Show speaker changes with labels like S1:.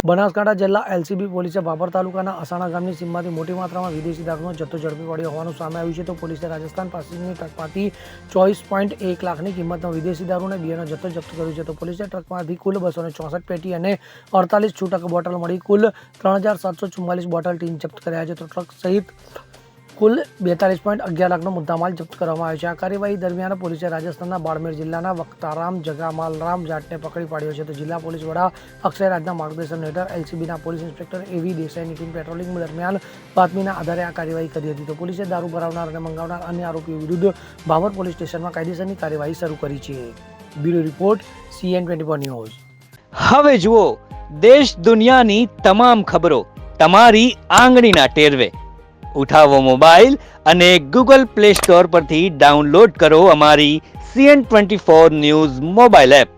S1: બનાસકાંઠા જિલ્લા એલસીબી પોલીસે ભાભર તાલુકાના અસાણા ગામની સીમમાંથી મોટી માત્રામાં વિદેશી દારૂનો જથ્થો ઝડપી પડ્યો હોવાનું સામે આવ્યું છે. તો પોલીસે રાજસ્થાન પાસેની ટ્રકમાંથી 24.1 લાખની કિંમતનો વિદેશી દારૂ અને બિયરનો જથ્થો જપ્ત કર્યો છે. તો પોલીસે ટ્રકમાંથી કુલ 264 પેટી અને 48 છૂટક બોટલ મળી કુલ 3744 બોટલ ટીન જપ્ત કર્યા છે. તો ટ્રક સહિત કુલ 42.11 લાખનો મુદ્દામાલ જપ્ત કરવામાં આવ્યો છે. આ કાર્યવાહી દરમિયાન પોલીસે રાજસ્થાનના બાડમેર જિલ્લાના વક્તારામ જગામાલરામ જાટને પકડી પાડ્યો છે. તો જિલ્લા પોલીસ વડા અક્ષય રાજના માર્ગદર્શન હેઠળ એલસીબીના પોલીસ ઇન્સ્પેક્ટર એવી દેસાઈની ટીમ પેટ્રોલિંગ દરમિયાન બાતમીના આધારે આ કાર્યવાહી કરી હતી. તો પોલીસે દારૂ ભરાવનાર અને મંગાવનાર અન્ય આરોપીઓ વિરુદ્ધ ભાભર પોલીસ સ્ટેશનમાં કાયદેસરની કાર્યવાહી શરૂ કરી છે. Bureau report CN24 news.
S2: હવે જુઓ દેશ દુનિયાની તમામ ખબરો તમારી આંગળીના ટેરવે. ઉઠાવો મોબાઈલ અને ગૂગલ પ્લે સ્ટોર પરથી ડાઉનલોડ કરો અમારી CN24 ન્યૂઝ મોબાઈલ એપ.